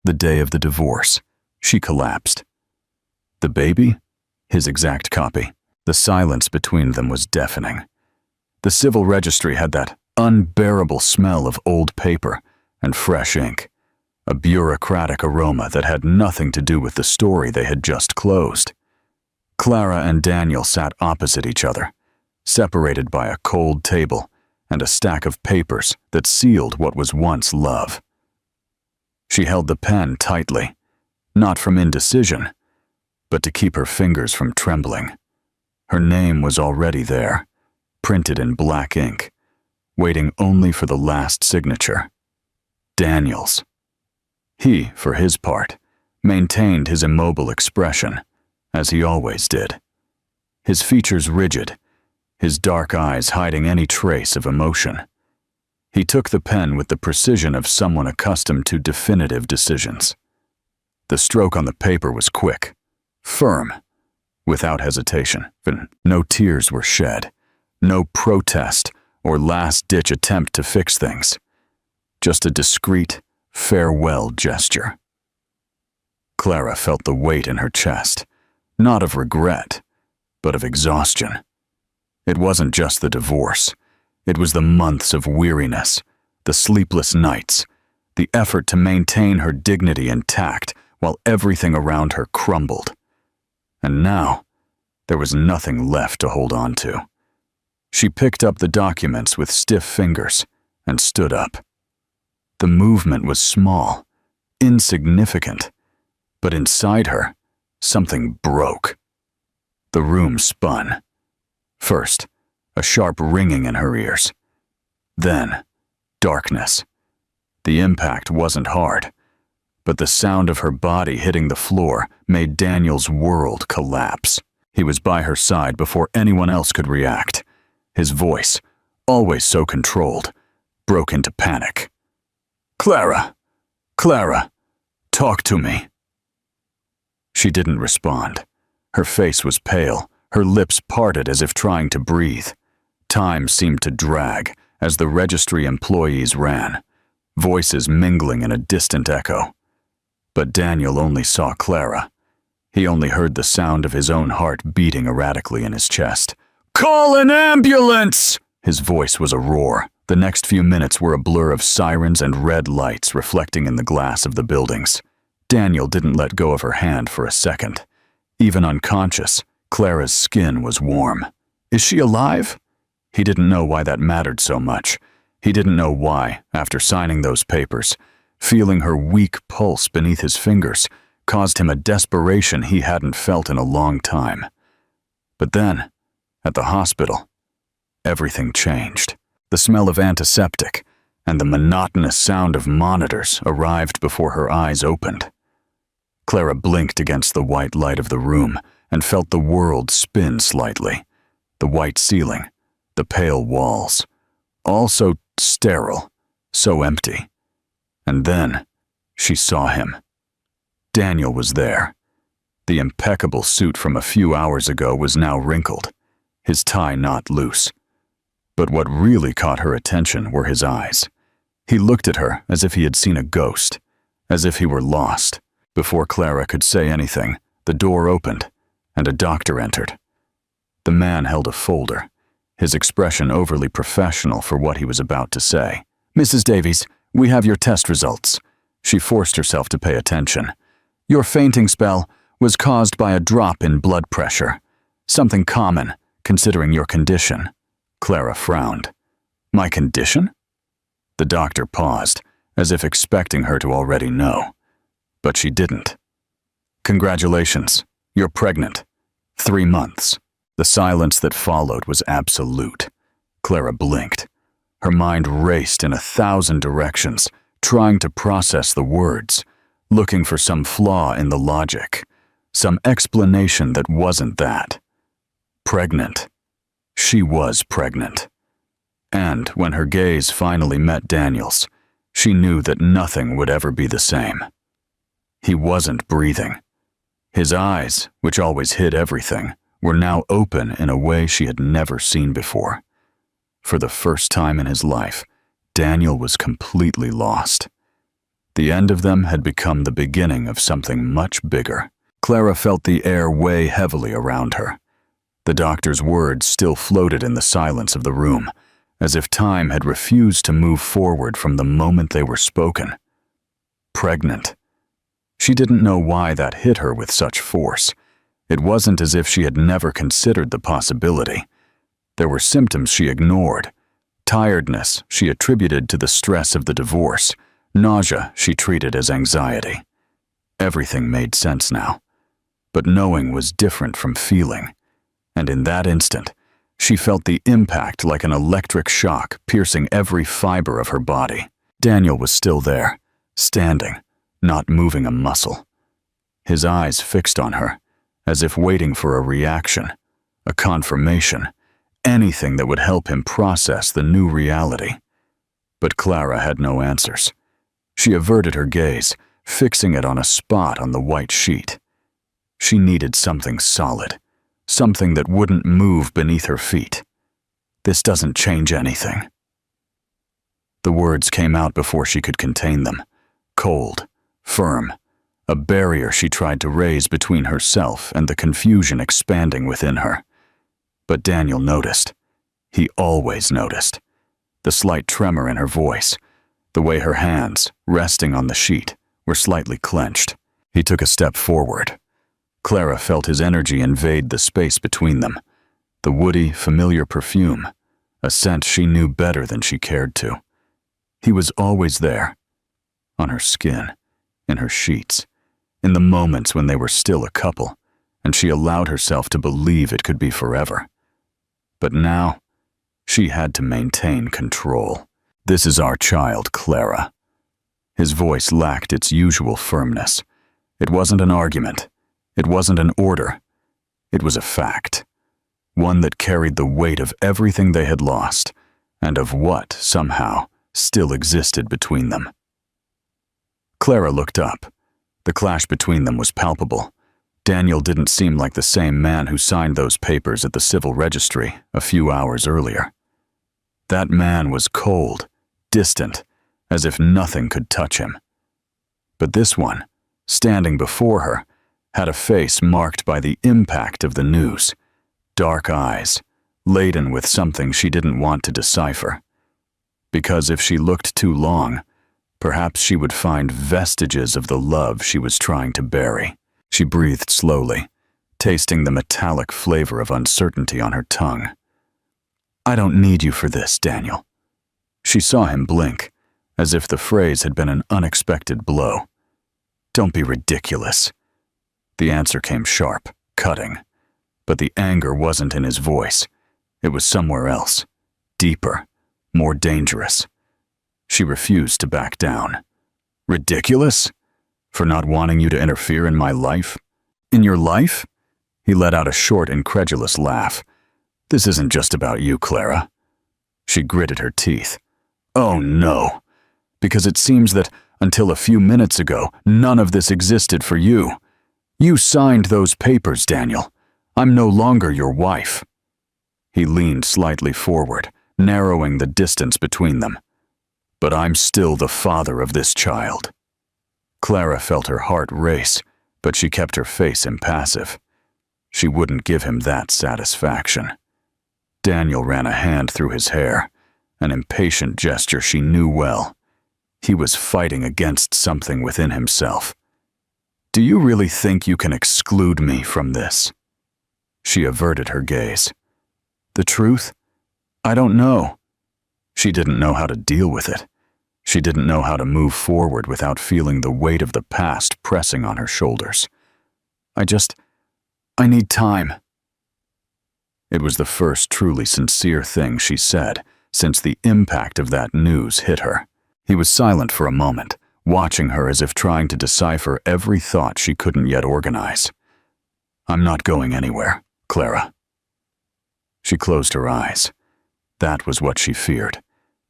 The day of the divorce, she collapsed. The baby? His exact copy. The silence between them was deafening. The civil registry had that unbearable smell of old paper and fresh ink, a bureaucratic aroma that had nothing to do with the story they had just closed. Clara and Daniel sat opposite each other, separated by a cold table and a stack of papers that sealed what was once love. She held the pen tightly, not from indecision, but to keep her fingers from trembling. Her name was already there, printed in black ink, waiting only for the last signature. Daniel's. He, for his part, maintained his immobile expression, as he always did. His features rigid, his dark eyes hiding any trace of emotion. He took the pen with the precision of someone accustomed to definitive decisions. The stroke on the paper was quick, firm, without hesitation. No tears were shed, no protest or last-ditch attempt to fix things. Just a discreet, farewell gesture. Clara felt the weight in her chest, not of regret, but of exhaustion. It wasn't just the divorce. It was the months of weariness, the sleepless nights, the effort to maintain her dignity intact while everything around her crumbled. And now, there was nothing left to hold on to. She picked up the documents with stiff fingers and stood up. The movement was small, insignificant, but inside her, something broke. The room spun. First, a sharp ringing in her ears. Then, darkness. The impact wasn't hard, but the sound of her body hitting the floor made Daniel's world collapse. He was by her side before anyone else could react. His voice, always so controlled, broke into panic. "Clara! Clara! Talk to me!" She didn't respond. Her face was pale, her lips parted as if trying to breathe. Time seemed to drag as the registry employees ran, voices mingling in a distant echo. But Daniel only saw Clara. He only heard the sound of his own heart beating erratically in his chest. "Call an ambulance!" His voice was a roar. The next few minutes were a blur of sirens and red lights reflecting in the glass of the buildings. Daniel didn't let go of her hand for a second. Even unconscious, Clara's skin was warm. Is she alive? He didn't know why that mattered so much. He didn't know why, after signing those papers, feeling her weak pulse beneath his fingers caused him a desperation he hadn't felt in a long time. But then, at the hospital, everything changed. The smell of antiseptic and the monotonous sound of monitors arrived before her eyes opened. Clara blinked against the white light of the room and felt the world spin slightly. The white ceiling, the pale walls, all so sterile, so empty. And then she saw him. Daniel was there. The impeccable suit from a few hours ago was now wrinkled, his tie knot loose. But what really caught her attention were his eyes. He looked at her as if he had seen a ghost, as if he were lost. Before Clara could say anything, the door opened, and a doctor entered. The man held a folder, his expression overly professional for what he was about to say. "Mrs. Davies, we have your test results." She forced herself to pay attention. "Your fainting spell was caused by a drop in blood pressure. Something common, considering your condition." Clara frowned. "My condition?" The doctor paused, as if expecting her to already know. But she didn't. "Congratulations, you're pregnant. 3 months. The silence that followed was absolute. Clara blinked. Her mind raced in 1,000 directions, trying to process the words, looking for some flaw in the logic, some explanation that wasn't that. Pregnant. She was pregnant. And when her gaze finally met Daniel's, she knew that nothing would ever be the same. He wasn't breathing. His eyes, which always hid everything, were now open in a way she had never seen before. For the first time in his life, Daniel was completely lost. The end of them had become the beginning of something much bigger. Clara felt the air weigh heavily around her. The doctor's words still floated in the silence of the room, as if time had refused to move forward from the moment they were spoken. Pregnant. She didn't know why that hit her with such force. It wasn't as if she had never considered the possibility. There were symptoms she ignored. Tiredness she attributed to the stress of the divorce. Nausea she treated as anxiety. Everything made sense now. But knowing was different from feeling. And in that instant, she felt the impact like an electric shock piercing every fiber of her body. Daniel was still there, standing, not moving a muscle. His eyes fixed on her, as if waiting for a reaction, a confirmation, anything that would help him process the new reality. But Clara had no answers. She averted her gaze, fixing it on a spot on the white sheet. She needed something solid, something that wouldn't move beneath her feet. This doesn't change anything. The words came out before she could contain them, cold, firm, a barrier she tried to raise between herself and the confusion expanding within her. But Daniel noticed. He always noticed. The slight tremor in her voice, the way her hands, resting on the sheet, were slightly clenched. He took a step forward. Clara felt his energy invade the space between them. The woody, familiar perfume, a scent she knew better than she cared to. He was always there, on her skin, in her sheets, in the moments when they were still a couple, and she allowed herself to believe it could be forever. But now, she had to maintain control. "This is our child, Clara." His voice lacked its usual firmness. It wasn't an argument. It wasn't an order. It was a fact. One that carried the weight of everything they had lost, and of what, somehow, still existed between them. Clara looked up. The clash between them was palpable. Daniel didn't seem like the same man who signed those papers at the civil registry a few hours earlier. That man was cold, distant, as if nothing could touch him. But this one, standing before her, had a face marked by the impact of the news. Dark eyes, laden with something she didn't want to decipher. Because if she looked too long, perhaps she would find vestiges of the love she was trying to bury. She breathed slowly, tasting the metallic flavor of uncertainty on her tongue. "I don't need you for this, Daniel." She saw him blink, as if the phrase had been an unexpected blow. "Don't be ridiculous." The answer came sharp, cutting. But the anger wasn't in his voice. It was somewhere else, deeper, more dangerous. She refused to back down. "Ridiculous? For not wanting you to interfere in my life? In your life?" He let out a short, incredulous laugh. "This isn't just about you, Clara." She gritted her teeth. "Oh no, because it seems that, until a few minutes ago, none of this existed for you. You signed those papers, Daniel. I'm no longer your wife." He leaned slightly forward, narrowing the distance between them. "But I'm still the father of this child." Clara felt her heart race, but she kept her face impassive. She wouldn't give him that satisfaction. Daniel ran a hand through his hair, an impatient gesture she knew well. He was fighting against something within himself. "Do you really think you can exclude me from this?" She averted her gaze. "The truth? I don't know." She didn't know how to deal with it. She didn't know how to move forward without feeling the weight of the past pressing on her shoulders. I need time." It was the first truly sincere thing she said since the impact of that news hit her. He was silent for a moment, watching her as if trying to decipher every thought she couldn't yet organize. "I'm not going anywhere, Clara." She closed her eyes. That was what she feared,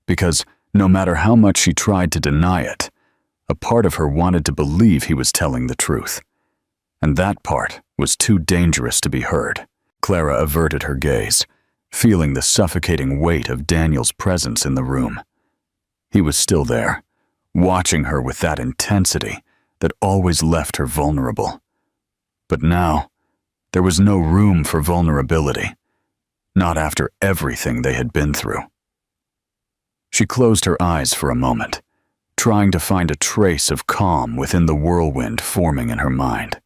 because no matter how much she tried to deny it, a part of her wanted to believe he was telling the truth. And that part was too dangerous to be heard. Clara averted her gaze, feeling the suffocating weight of Daniel's presence in the room. He was still there, watching her with that intensity that always left her vulnerable. But now, there was no room for vulnerability, not after everything they had been through. She closed her eyes for a moment, trying to find a trace of calm within the whirlwind forming in her mind.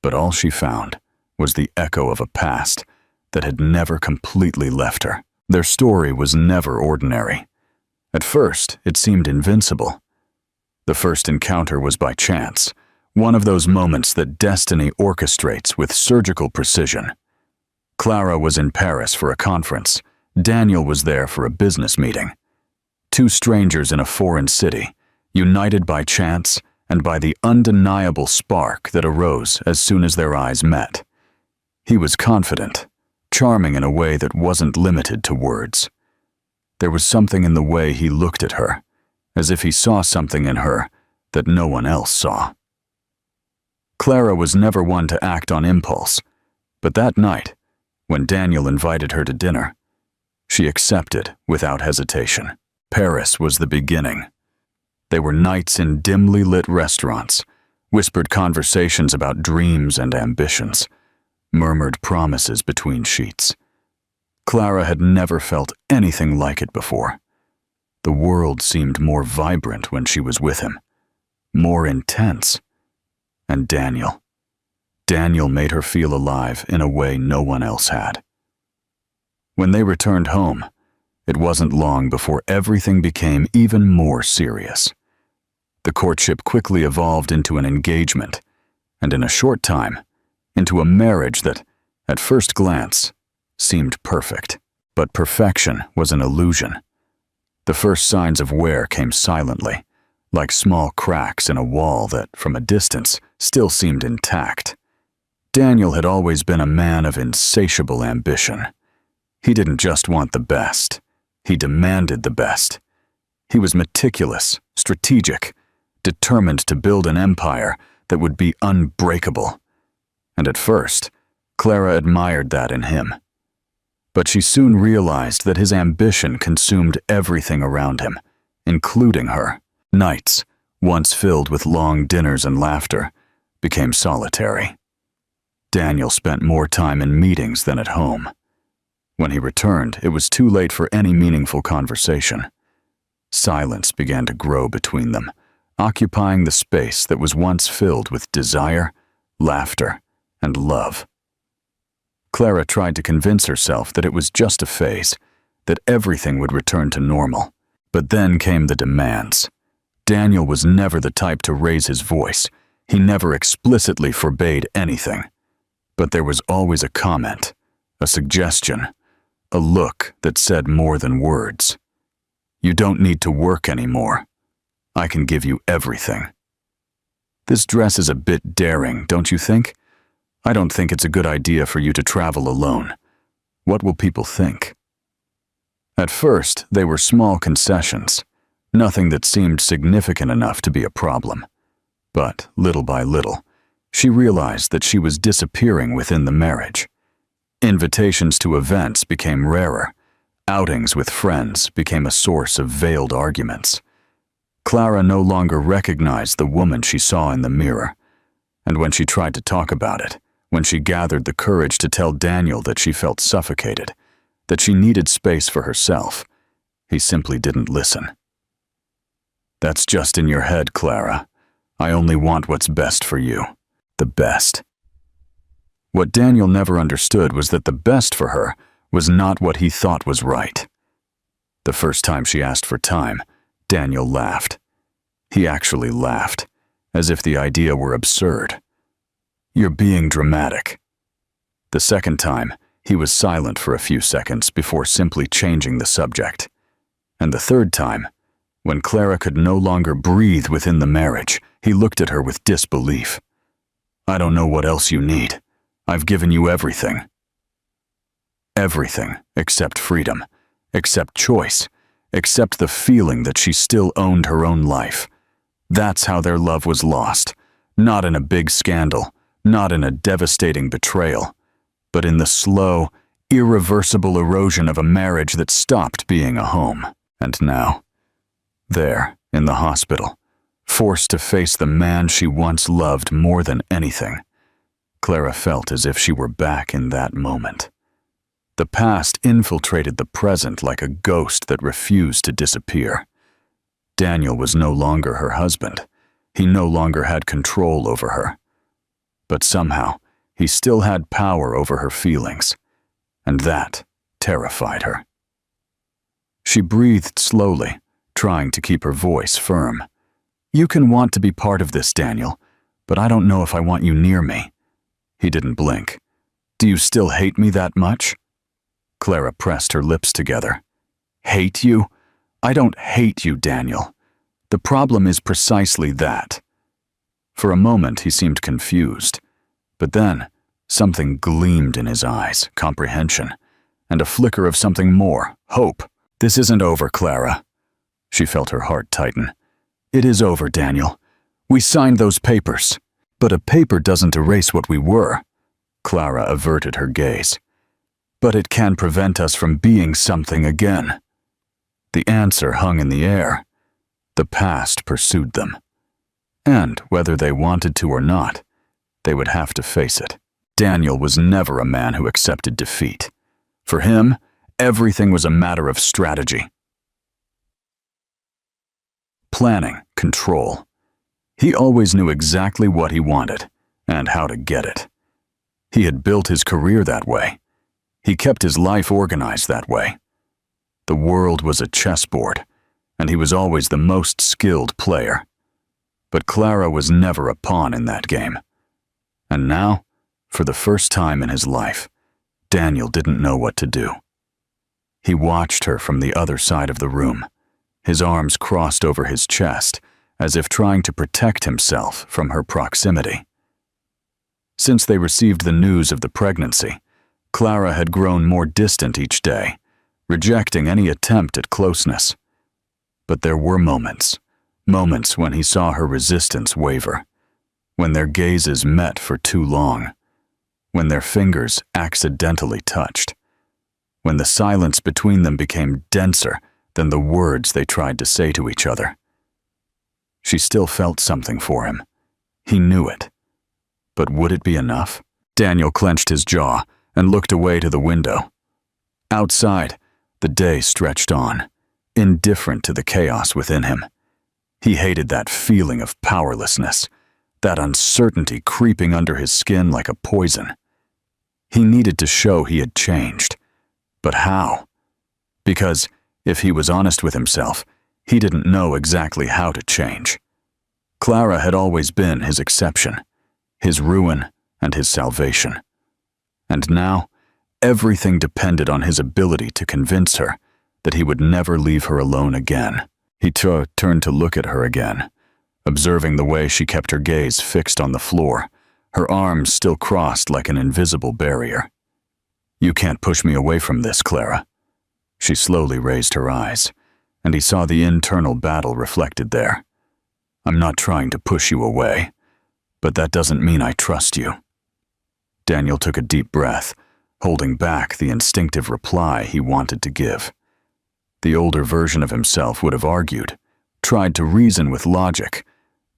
But all she found was the echo of a past that had never completely left her. Their story was never ordinary. At first, it seemed invincible. The first encounter was by chance, one of those moments that destiny orchestrates with surgical precision. Clara was in Paris for a conference. Daniel was there for a business meeting. Two strangers in a foreign city, united by chance and by the undeniable spark that arose as soon as their eyes met. He was confident, charming in a way that wasn't limited to words. There was something in the way he looked at her, as if he saw something in her that no one else saw. Clara was never one to act on impulse, but that night, when Daniel invited her to dinner, she accepted without hesitation. Paris was the beginning. They were nights in dimly lit restaurants, whispered conversations about dreams and ambitions, murmured promises between sheets. Clara had never felt anything like it before. The world seemed more vibrant when she was with him, more intense. And Daniel made her feel alive in a way no one else had. When they returned home, it wasn't long before everything became even more serious. The courtship quickly evolved into an engagement, and in a short time, into a marriage that, at first glance, seemed perfect. But perfection was an illusion. The first signs of wear came silently, like small cracks in a wall that, from a distance, still seemed intact. Daniel had always been a man of insatiable ambition. He didn't just want the best. He demanded the best. He was meticulous, strategic, determined to build an empire that would be unbreakable. And at first, Clara admired that in him. But she soon realized that his ambition consumed everything around him, including her. Nights, once filled with long dinners and laughter, became solitary. Daniel spent more time in meetings than at home. When he returned, it was too late for any meaningful conversation. Silence began to grow between them, occupying the space that was once filled with desire, laughter, and love. Clara tried to convince herself that it was just a phase, that everything would return to normal. But then came the demands. Daniel was never the type to raise his voice. He never explicitly forbade anything. But there was always a comment, a suggestion, a look that said more than words. You don't need to work anymore. I can give you everything. This dress is a bit daring, don't you think? I don't think it's a good idea for you to travel alone. What will people think? At first, they were small concessions, nothing that seemed significant enough to be a problem. But little by little, she realized that she was disappearing within the marriage. Invitations to events became rarer. Outings with friends became a source of veiled arguments. Clara no longer recognized the woman she saw in the mirror. And when she tried to talk about it, when she gathered the courage to tell Daniel that she felt suffocated, that she needed space for herself, he simply didn't listen. That's just in your head, Clara. I only want what's best for you. The best. What Daniel never understood was that the best for her was not what he thought was right. The first time she asked for time, Daniel laughed. He actually laughed, as if the idea were absurd. You're being dramatic. The second time, he was silent for a few seconds before simply changing the subject. And the third time, when Clara could no longer breathe within the marriage, he looked at her with disbelief. I don't know what else you need. I've given you everything. Everything except freedom, except choice, except the feeling that she still owned her own life. That's how their love was lost, not in a big scandal, not in a devastating betrayal, but in the slow, irreversible erosion of a marriage that stopped being a home. And now, there, in the hospital, forced to face the man she once loved more than anything. Clara felt as if she were back in that moment. The past infiltrated the present like a ghost that refused to disappear. Daniel was no longer her husband. He no longer had control over her. But somehow, he still had power over her feelings, and that terrified her. She breathed slowly, trying to keep her voice firm. "You can want to be part of this, Daniel, but I don't know if I want you near me." He didn't blink. "Do you still hate me that much?" Clara pressed her lips together. "Hate you? I don't hate you, Daniel. The problem is precisely that." For a moment, he seemed confused, but then something gleamed in his eyes, comprehension, and a flicker of something more, hope. "This isn't over, Clara." She felt her heart tighten. "It is over, Daniel. We signed those papers. But a paper doesn't erase what we were." Clara averted her gaze. "But it can prevent us from being something again." The answer hung in the air. The past pursued them. And whether they wanted to or not, they would have to face it. Daniel was never a man who accepted defeat. For him, everything was a matter of strategy. Planning, control. He always knew exactly what he wanted and how to get it. He had built his career that way. He kept his life organized that way. The world was a chessboard, and he was always the most skilled player. But Clara was never a pawn in that game. And now, for the first time in his life, Daniel didn't know what to do. He watched her from the other side of the room, his arms crossed over his chest, as if trying to protect himself from her proximity. Since they received the news of the pregnancy, Clara had grown more distant each day, rejecting any attempt at closeness. But there were moments when he saw her resistance waver, when their gazes met for too long, when their fingers accidentally touched, when the silence between them became denser than the words they tried to say to each other. She still felt something for him. He knew it. But would it be enough? Daniel clenched his jaw and looked away to the window. Outside, the day stretched on, indifferent to the chaos within him. He hated that feeling of powerlessness, that uncertainty creeping under his skin like a poison. He needed to show he had changed. But how? Because, if he was honest with himself, he didn't know exactly how to change. Clara had always been his exception, his ruin and his salvation. And now, everything depended on his ability to convince her that he would never leave her alone again. He turned to look at her again, observing the way she kept her gaze fixed on the floor, her arms still crossed like an invisible barrier. "You can't push me away from this, Clara." She slowly raised her eyes, and he saw the internal battle reflected there. "I'm not trying to push you away, but that doesn't mean I trust you." Daniel took a deep breath, holding back the instinctive reply he wanted to give. The older version of himself would have argued, tried to reason with logic,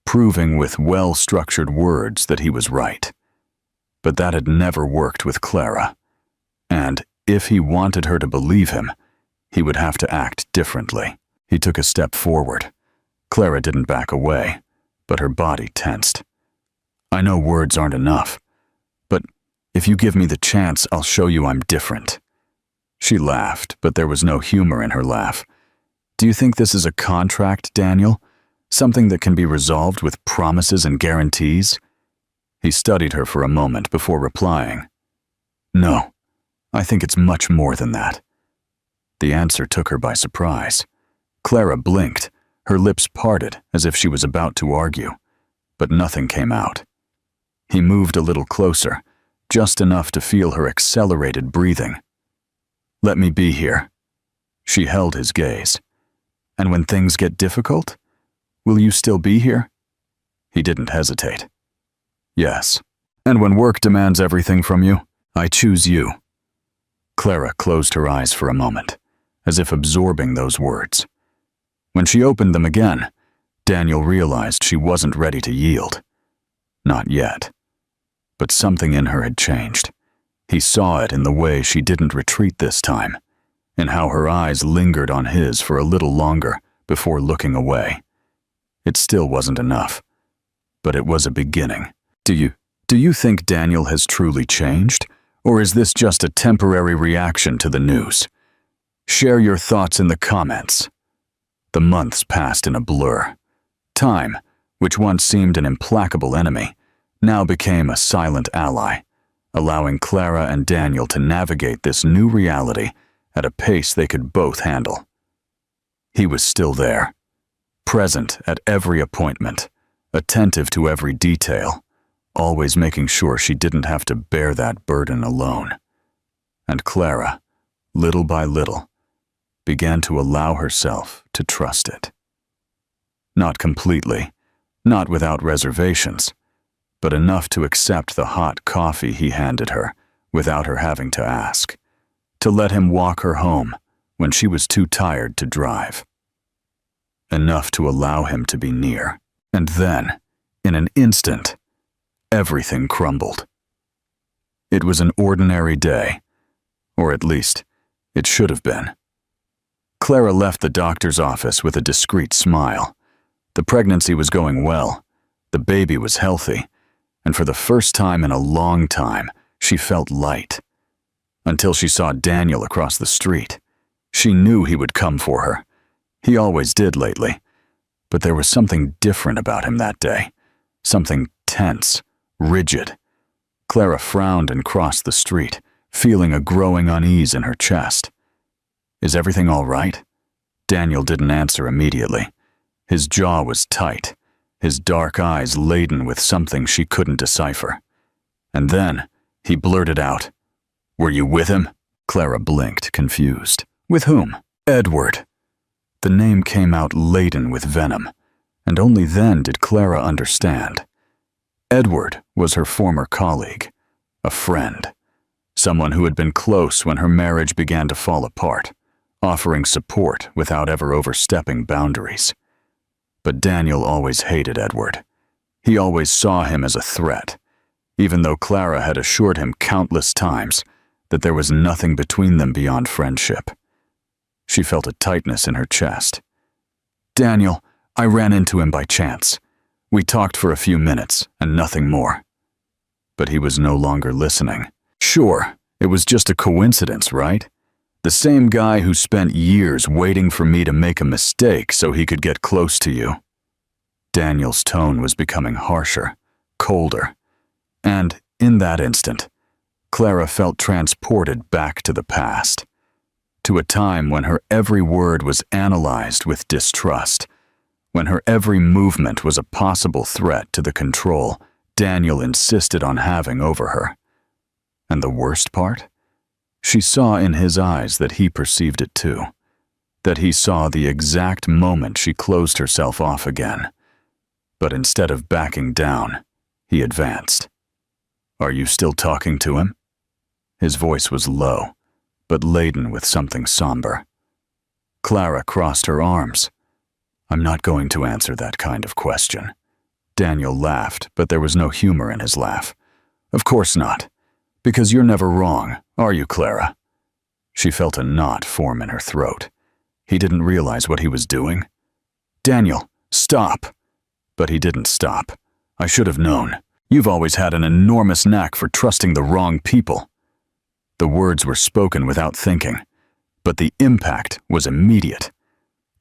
proving with well-structured words that he was right. But that had never worked with Clara, and if he wanted her to believe him, he would have to act differently. He took a step forward. Clara didn't back away, but her body tensed. "I know words aren't enough, but if you give me the chance, I'll show you I'm different." She laughed, but there was no humor in her laugh. "Do you think this is a contract, Daniel? Something that can be resolved with promises and guarantees?" He studied her for a moment before replying. "No, I think it's much more than that." The answer took her by surprise. Clara blinked, her lips parted as if she was about to argue, but nothing came out. He moved a little closer, just enough to feel her accelerated breathing. "Let me be here." She held his gaze. "And when things get difficult, will you still be here?" He didn't hesitate. "Yes. And when work demands everything from you, I choose you." Clara closed her eyes for a moment, as if absorbing those words. When she opened them again, Daniel realized she wasn't ready to yield. Not yet. But something in her had changed. He saw it in the way she didn't retreat this time, in how her eyes lingered on his for a little longer before looking away. It still wasn't enough, but it was a beginning. Do you think Daniel has truly changed, or is this just a temporary reaction to the news? Share your thoughts in the comments. The months passed in a blur. Time, which once seemed an implacable enemy, now became a silent ally, allowing Clara and Daniel to navigate this new reality at a pace they could both handle. He was still there, present at every appointment, attentive to every detail, always making sure she didn't have to bear that burden alone. And Clara, little by little, began to allow herself to trust it. Not completely, not without reservations, but enough to accept the hot coffee he handed her without her having to ask, to let him walk her home when she was too tired to drive. Enough to allow him to be near. And then, in an instant, everything crumbled. It was an ordinary day, or at least, it should have been. Clara left the doctor's office with a discreet smile. The pregnancy was going well, the baby was healthy, and for the first time in a long time, she felt light. Until she saw Daniel across the street. She knew he would come for her. He always did lately. But there was something different about him that day. Something tense, rigid. Clara frowned and crossed the street, feeling a growing unease in her chest. Is everything all right? Daniel didn't answer immediately. His jaw was tight, his dark eyes laden with something she couldn't decipher. And then, he blurted out, "Were you with him?" Clara blinked, confused. With whom? Edward. The name came out laden with venom, and only then did Clara understand. Edward was her former colleague, a friend, someone who had been close when her marriage began to fall apart, offering support without ever overstepping boundaries. But Daniel always hated Edward. He always saw him as a threat, even though Clara had assured him countless times that there was nothing between them beyond friendship. She felt a tightness in her chest. Daniel, I ran into him by chance. We talked for a few minutes, and nothing more. But he was no longer listening. Sure, it was just a coincidence, right? The same guy who spent years waiting for me to make a mistake so he could get close to you. Daniel's tone was becoming harsher, colder. And, in that instant, Clara felt transported back to the past. To a time when her every word was analyzed with distrust, when her every movement was a possible threat to the control Daniel insisted on having over her. And the worst part? She saw in his eyes that he perceived it too, that he saw the exact moment she closed herself off again. But instead of backing down, he advanced. Are you still talking to him? His voice was low, but laden with something somber. Clara crossed her arms. I'm not going to answer that kind of question. Daniel laughed, but there was no humor in his laugh. Of course not. Because you're never wrong, are you, Clara? She felt a knot form in her throat. He didn't realize what he was doing. Daniel, stop! But he didn't stop. I should have known. You've always had an enormous knack for trusting the wrong people. The words were spoken without thinking, but the impact was immediate.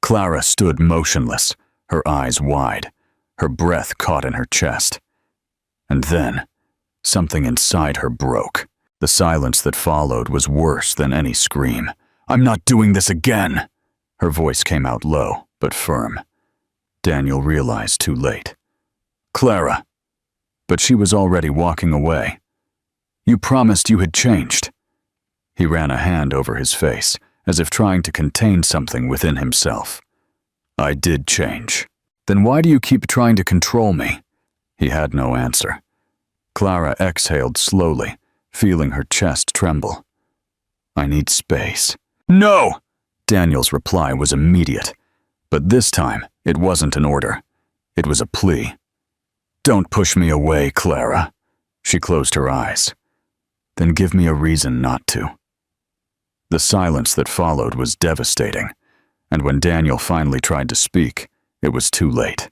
Clara stood motionless, her eyes wide, her breath caught in her chest. And then, something inside her broke. The silence that followed was worse than any scream. I'm not doing this again! Her voice came out low, but firm. Daniel realized too late. Clara! But she was already walking away. You promised you had changed. He ran a hand over his face, as if trying to contain something within himself. I did change. Then why do you keep trying to control me? He had no answer. Clara exhaled slowly, feeling her chest tremble. I need space. No! Daniel's reply was immediate, but this time it wasn't an order. It was a plea. "Don't push me away, Clara." She closed her eyes. "Then give me a reason not to." The silence that followed was devastating, and when Daniel finally tried to speak, it was too late.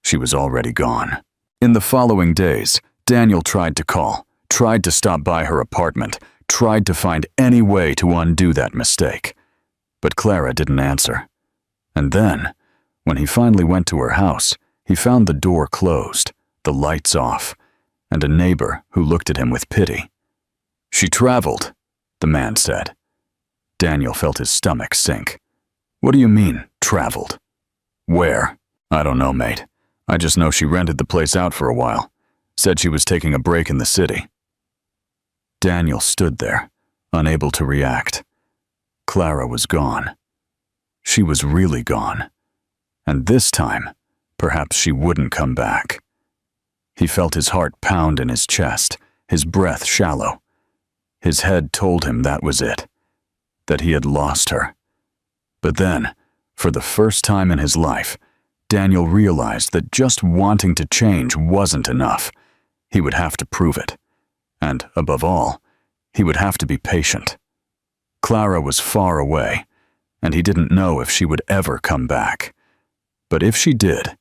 She was already gone. In the following days, Daniel tried to call, tried to stop by her apartment, tried to find any way to undo that mistake. But Clara didn't answer. And then, when he finally went to her house, he found the door closed, the lights off, and a neighbor who looked at him with pity. "She traveled," the man said. Daniel felt his stomach sink. "What do you mean, traveled?" "Where?" "I don't know, mate. I just know she rented the place out for a while. Said she was taking a break in the city." Daniel stood there, unable to react. Clara was gone. She was really gone. And this time, perhaps she wouldn't come back. He felt his heart pound in his chest, his breath shallow. His head told him that was it, that he had lost her. But then, for the first time in his life, Daniel realized that just wanting to change wasn't enough. He would have to prove it. And, above all, he would have to be patient. Clara was far away, and he didn't know if she would ever come back. But if she did,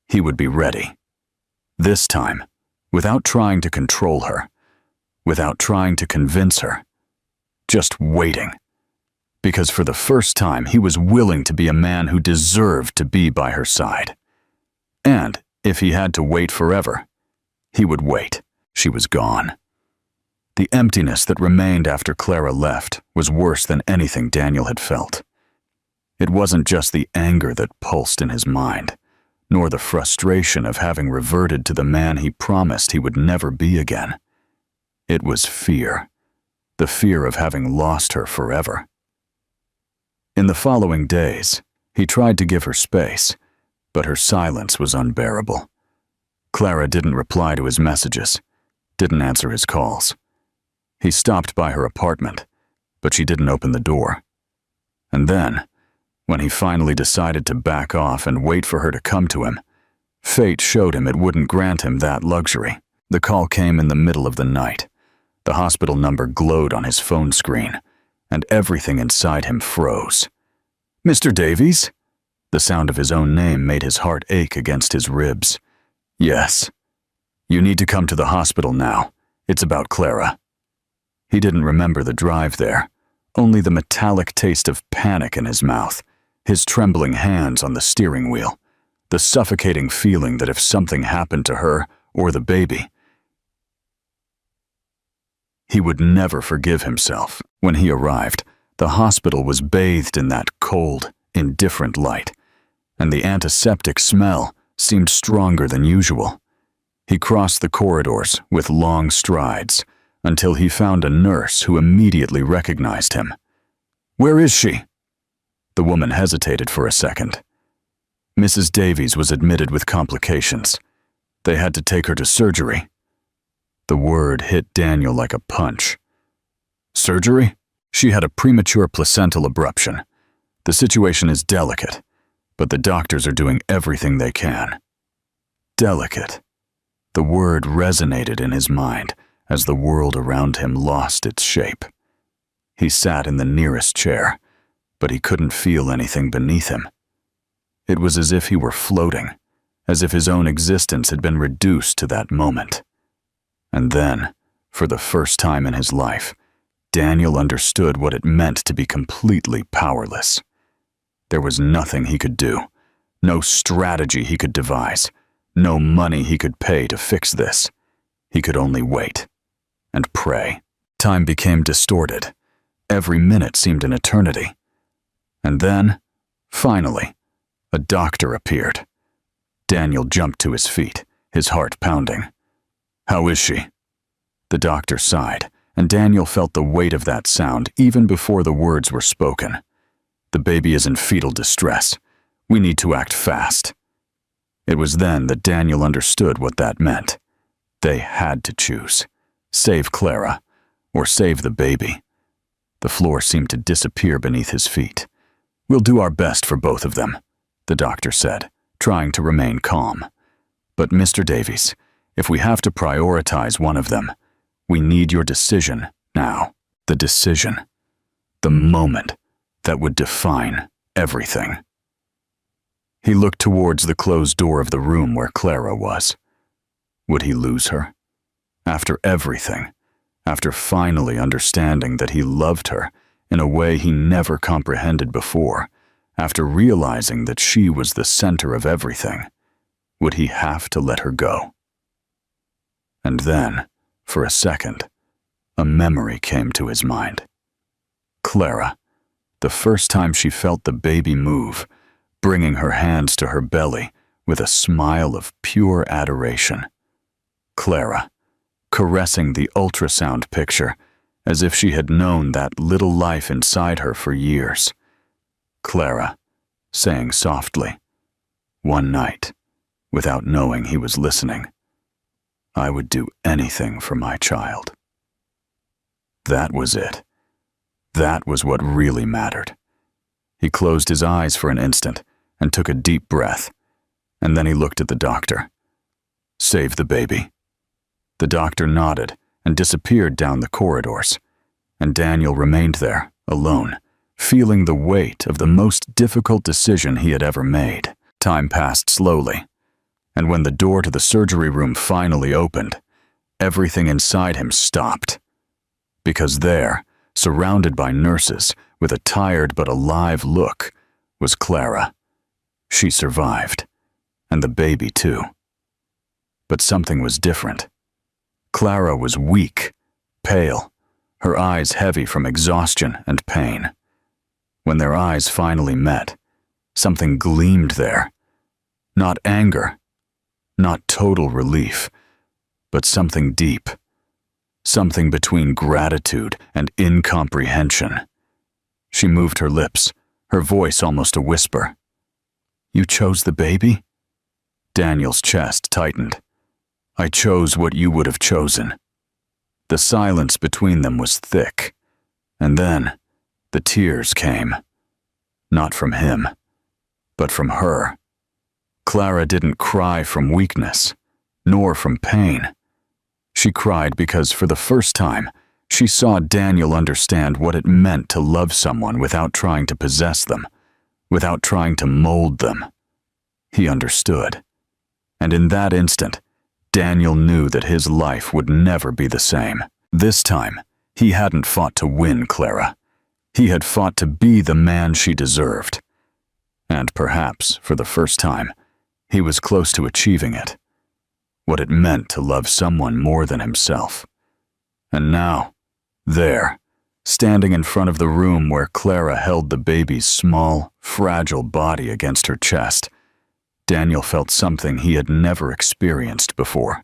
he would be ready. This time, without trying to control her, without trying to convince her, just waiting. Because for the first time, he was willing to be a man who deserved to be by her side. And if he had to wait forever, he would wait. She was gone. The emptiness that remained after Clara left was worse than anything Daniel had felt. It wasn't just the anger that pulsed in his mind, nor the frustration of having reverted to the man he promised he would never be again. It was fear, the fear of having lost her forever. In the following days, he tried to give her space, but her silence was unbearable. Clara didn't reply to his messages, didn't answer his calls. He stopped by her apartment, but she didn't open the door. And then, when he finally decided to back off and wait for her to come to him, fate showed him it wouldn't grant him that luxury. The call came in the middle of the night. The hospital number glowed on his phone screen, and everything inside him froze. "Mr. Davies?" The sound of his own name made his heart ache against his ribs. "Yes. You need to come to the hospital now. It's about Clara." He didn't remember the drive there, only the metallic taste of panic in his mouth, his trembling hands on the steering wheel, the suffocating feeling that if something happened to her or the baby, he would never forgive himself. When he arrived, the hospital was bathed in that cold, indifferent light, and the antiseptic smell seemed stronger than usual. He crossed the corridors with long strides until he found a nurse who immediately recognized him. "Where is she?" The woman hesitated for a second. Mrs. Davies was admitted with complications. They had to take her to surgery. The word hit Daniel like a punch. "Surgery?" "She had a premature placental abruption. The situation is delicate, but the doctors are doing everything they can." Delicate. The word resonated in his mind as the world around him lost its shape. He sat in the nearest chair, but he couldn't feel anything beneath him. It was as if he were floating, as if his own existence had been reduced to that moment. And then, for the first time in his life, Daniel understood what it meant to be completely powerless. There was nothing he could do, no strategy he could devise, no money he could pay to fix this. He could only wait and pray. Time became distorted. Every minute seemed an eternity. And then, finally, a doctor appeared. Daniel jumped to his feet, his heart pounding. "How is she?" The doctor sighed, and Daniel felt the weight of that sound even before the words were spoken. "The baby is in fetal distress. We need to act fast." It was then that Daniel understood what that meant. They had to choose. Save Clara, or save the baby. The floor seemed to disappear beneath his feet. "We'll do our best for both of them," the doctor said, trying to remain calm. "But Mr. Davies, if we have to prioritize one of them, we need your decision now." The decision. The moment that would define everything. He looked towards the closed door of the room where Clara was. Would he lose her? After everything, after finally understanding that he loved her in a way he never comprehended before, after realizing that she was the center of everything, would he have to let her go? And then, for a second, a memory came to his mind. Clara, the first time she felt the baby move, bringing her hands to her belly with a smile of pure adoration. Clara, caressing the ultrasound picture as if she had known that little life inside her for years. Clara, saying softly, one night, without knowing he was listening, "I would do anything for my child." That was it. That was what really mattered. He closed his eyes for an instant and took a deep breath, and then he looked at the doctor. "Save the baby." The doctor nodded and disappeared down the corridors, and Daniel remained there, alone, feeling the weight of the most difficult decision he had ever made. Time passed slowly, and when the door to the surgery room finally opened, everything inside him stopped. Because there, surrounded by nurses, with a tired but alive look, was Clara. She survived, and the baby too. But something was different. Clara was weak, pale, her eyes heavy from exhaustion and pain. When their eyes finally met, something gleamed there. Not anger, not total relief, but something deep. Something between gratitude and incomprehension. She moved her lips, her voice almost a whisper. "You chose the baby?" Daniel's chest tightened. "I chose what you would have chosen." The silence between them was thick, and then the tears came. Not from him, but from her. Clara didn't cry from weakness, nor from pain. She cried because for the first time, she saw Daniel understand what it meant to love someone without trying to possess them, without trying to mold them. He understood. And in that instant, Daniel knew that his life would never be the same. This time, he hadn't fought to win Clara. He had fought to be the man she deserved. And perhaps, for the first time, he was close to achieving it. What it meant to love someone more than himself. And now, there, standing in front of the room where Clara held the baby's small, fragile body against her chest, Daniel felt something he had never experienced before.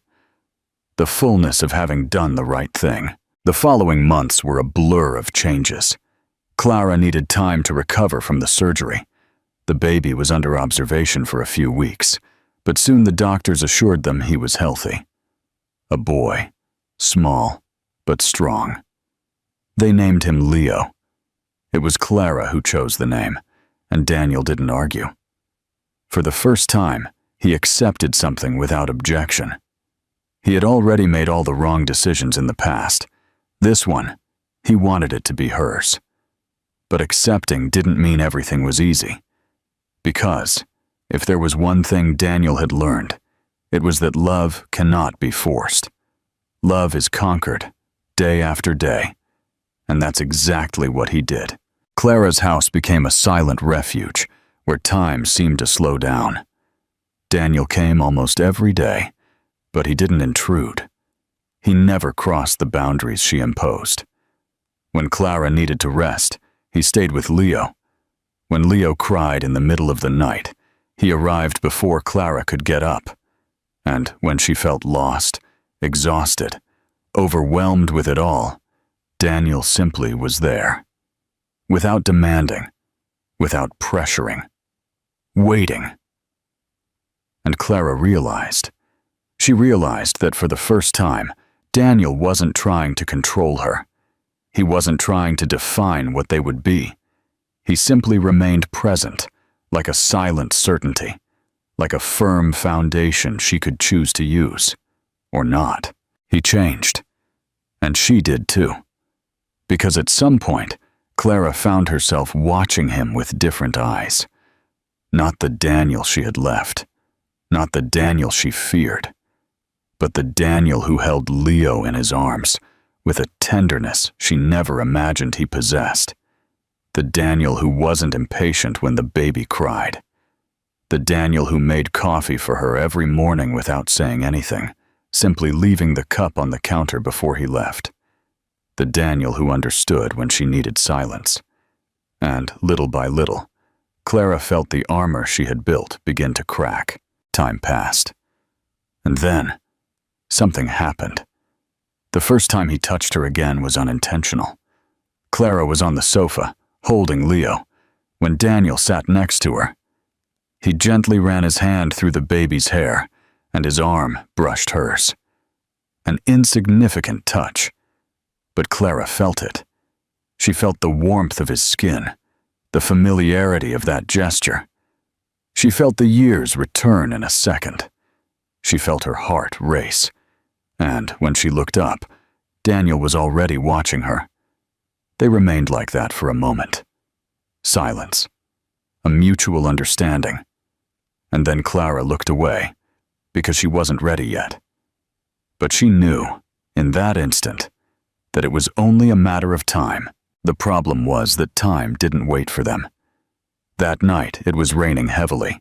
The fullness of having done the right thing. The following months were a blur of changes. Clara needed time to recover from the surgery. The baby was under observation for a few weeks, but soon the doctors assured them he was healthy. A boy, small, but strong. They named him Leo. It was Clara who chose the name, and Daniel didn't argue. For the first time, he accepted something without objection. He had already made all the wrong decisions in the past. This one, he wanted it to be hers. But accepting didn't mean everything was easy. Because, if there was one thing Daniel had learned, it was that love cannot be forced. Love is conquered, day after day. And that's exactly what he did. Clara's house became a silent refuge, where time seemed to slow down. Daniel came almost every day, but he didn't intrude. He never crossed the boundaries she imposed. When Clara needed to rest, he stayed with Leo. When Leo cried in the middle of the night, he arrived before Clara could get up. And when she felt lost, exhausted, overwhelmed with it all, Daniel simply was there. Without demanding, without pressuring, waiting. And Clara realized. She realized that for the first time, Daniel wasn't trying to control her. He wasn't trying to define what they would be. He simply remained present, like a silent certainty, like a firm foundation she could choose to use, or not. He changed, and she did too, because at some point, Clara found herself watching him with different eyes. Not the Daniel she had left, not the Daniel she feared, but the Daniel who held Leo in his arms with a tenderness she never imagined he possessed. The Daniel who wasn't impatient when the baby cried. The Daniel who made coffee for her every morning without saying anything, simply leaving the cup on the counter before he left. The Daniel who understood when she needed silence. And little by little, Clara felt the armor she had built begin to crack. Time passed. And then, something happened. The first time he touched her again was unintentional. Clara was on the sofa, holding Leo, when Daniel sat next to her. He gently ran his hand through the baby's hair, and his arm brushed hers. An insignificant touch, but Clara felt it. She felt the warmth of his skin, the familiarity of that gesture. She felt the years return in a second. She felt her heart race, and when she looked up, Daniel was already watching her. They remained like that for a moment. Silence, a mutual understanding, and then Clara looked away, because she wasn't ready yet. But she knew, in that instant, that it was only a matter of time. The problem was that time didn't wait for them. That night, it was raining heavily.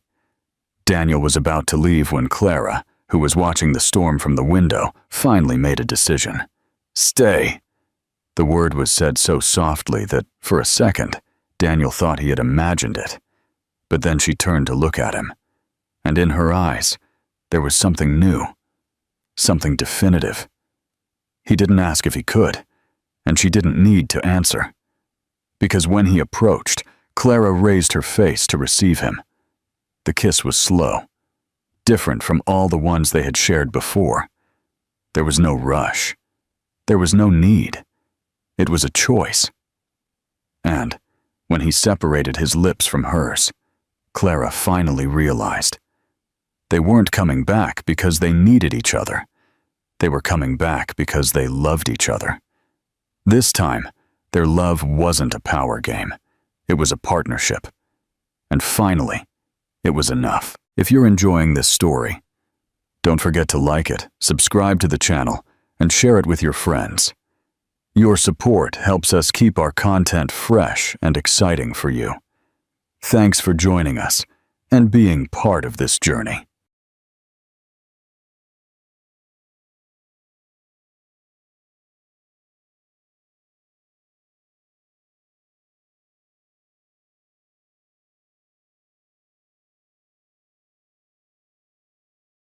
Daniel was about to leave when Clara, who was watching the storm from the window, finally made a decision. Stay. The word was said so softly that, for a second, Daniel thought he had imagined it. But then she turned to look at him, and in her eyes, there was something new, something definitive. He didn't ask if he could, and she didn't need to answer. Because when he approached, Clara raised her face to receive him. The kiss was slow, different from all the ones they had shared before. There was no rush. There was no need. It was a choice. And, when he separated his lips from hers, Clara finally realized. They weren't coming back because they needed each other. They were coming back because they loved each other. This time, their love wasn't a power game. It was a partnership. And finally, it was enough. If you're enjoying this story, don't forget to like it, subscribe to the channel, and share it with your friends. Your support helps us keep our content fresh and exciting for you. Thanks for joining us and being part of this journey.